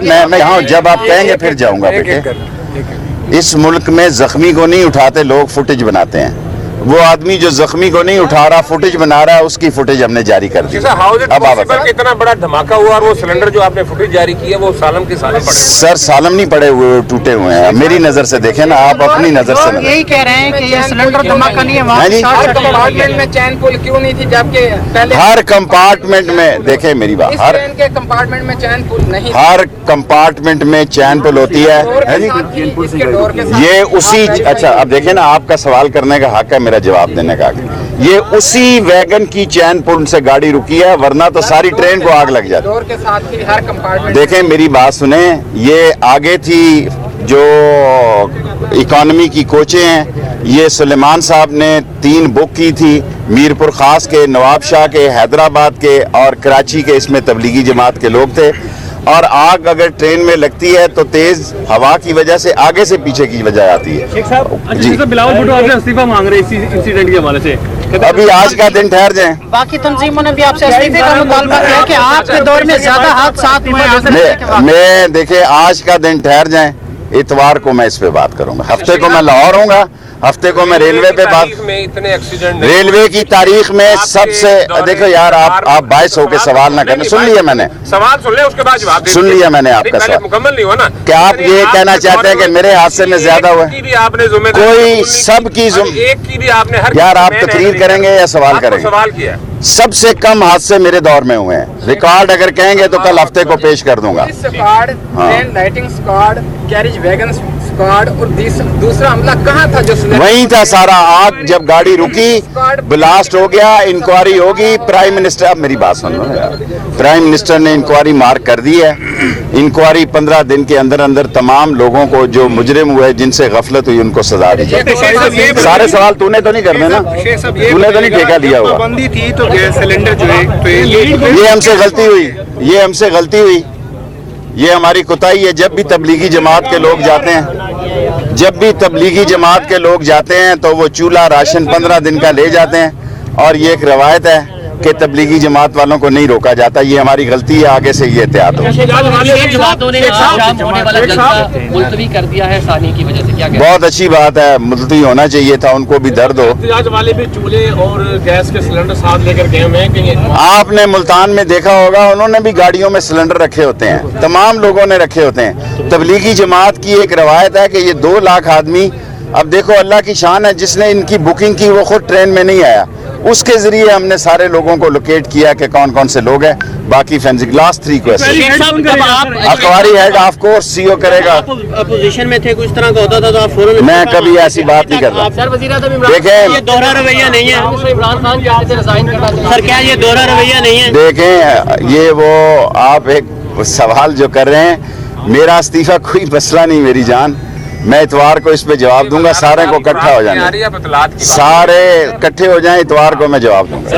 मैं यहाँ जब आप कहेंगे फिर जाऊंगा बेटे। इस मुल्क में जख्मी को नहीं उठाते लोग, फुटेज बनाते हैं। वो आदमी जो जख्मी को नहीं उठा रहा, फुटेज बना रहा है, उसकी फुटेज हमने जारी कर दी। अब आप इतना बड़ा धमाका हुआ और वो सिलेंडर जो आपने फुटेज जारी की है वो सालम के साले पड़े? सर सालम नहीं पड़े हुए, टूटे हुए हैं। मेरी नजर से देखें ना, आप अपनी नजर से यही कह रहे हैं कि ये सिलेंडर धमाका नहीं है। हर कंपार्टमेंट में चैन पुल क्यों नहीं थी, जबकि पहले हर कंपार्टमेंट में, देखें मेरी बात, हर ट्रेन के कंपार्टमेंट में चैन पुल नहीं, हर कंपार्टमेंट में चैन पुल होती है ये उसी, अच्छा अब देखें ना, आपका सवाल करने का हक है, मेरा जवाब देने का। ये उसी वैगन की चैन पुल से गाड़ी रुकी है, वरना तो सारी ट्रेन को आग लग जाती। डोर के साथ ही हर कंपार्टमेंट। देखें मेरी बात सुने, ये आगे थी जो इकोनॉमी की कोचें हैं, ये सुलेमान साहब ने 3 बुक की थी, मीरपुर खास के, नवाब शाह के, हैदराबाद के और कराची के। इसमें तबलीगी जमात के लोग थे। और आग अगर ट्रेन में लगती है तो तेज हवा की वजह से आगे से पीछे की वजह आती है। जी बिलावल भुट्टो आपसे इस्तीफा मांग रहे इसी इंसिडेंट के हवाले से। अभी आज का दिन ठहर जाए। बाकी तंजीमों ने भी आपसे इस्तीफे का मुतालबा किया कि आपके दौर में ज्यादा हादसात हुए। मैं देखे आज का दिन ठहर जाए, इतवार को मैं इस पे बात करूंगा। हफ्ते को मैं लाहौर होऊंगा, हफ्ते को मैं रेलवे पे बात। इतने एक्सीडेंट रेलवे की तारीख में सबसे, देखो यार आप बायस होकर सवाल ना करना। सुन लिया मैंने सवाल, सुन ले उसके बाद जवाब। सुन लिया मैंने आपका सवाल, मुकम्मल नहीं हुआ ना। क्या आप ये कहना चाहते हैं कि मेरे हादसे में ज्यादा हुआ? कोई सब की एक की भी आपने हर यार आप तकरीर करेंगे या सवाल करेंगे? सवाल किया। सबसे कम हादसे मेरे दौर में हुए हैं। रिकॉर्ड अगर कहेंगे तो कल हफ्ते को पेश कर दूंगा। Train lighting squad, carriage wagon squad और दूसरा हमला कहाँ था? जो वहीं था सारा। आग जब गाड़ी रुकी, ब्लास्ट हो गया, इंक्वायरी होगी। प्राइम मिनिस्टर, अब मेरी बात सुन लो यार, प्राइम मिनिस्टर ने इंक्वायरी मार्क कर दी है। इंक्वायरी 15 दिन के अंदर अंदर तमाम लोगों को जो मुजरिम हुए, जिनसे गफलत हुई, उनको सजा दी जाए। सारे सवाल तूने तो नहीं करने ना, तूने तो नहीं ठेका लिया हुआ। थी तो गैस सिलेंडर जो है ये हमसे गलती हुई, ये हमसे गलती हुई, ये हमारी कोताही है। जब भी तबलीगी जमात के लोग जाते हैं, जब भी तबलीगी जमात के लोग जाते हैं तो वो चूल्हा राशन 15 दिन का ले जाते हैं। और ये एक रवायत है कि तबलीगी जमात वालों को नहीं रोका जाता। ये हमारी गलती है, आगे से ये एहतियात हो। बहुत अच्छी बात है, मुलतवी होना चाहिए था, उनको भी दर्द हो। वाले भी चूल्हे और गैस के सिलेंडर साथ लेकर गए हैं। आपने मुल्तान में देखा होगा, उन्होंने भी गाड़ियों में सिलेंडर रखे होते हैं, तमाम लोगों ने रखे होते हैं। तबलीगी जमात की एक रवायत है कि ये 2 लाख आदमी, अब देखो अल्लाह की शान है, जिसने इनकी बुकिंग की वो खुद ट्रेन में नहीं आया, उसके जरिए हमने सारे लोगों को लोकेट किया कि कौन कौन से लोग हैं। बाकी फैंसिक लास्ट 3 को अखबारी हेड ऑफ कोर्स सीओ करेगा। अपोजिशन में थे, कुछ तरह का होता था तो आप फौरन। मैं कभी ऐसी बात नहीं करता। देखें, ये दोहरा रवैया नहीं है सर, क्या ये दोहरा रवैया नहीं है? देखें, ये वो आप एक सवाल जो कर रहे हैं, मेरा इस्तीफा कोई मसला नहीं मेरी जान। मैं इतवार को इस पे जवाब दूंगा। सारे को इकट्ठा हो जाए, सारे इकट्ठे हो जाएं, इतवार को मैं जवाब दूंगा।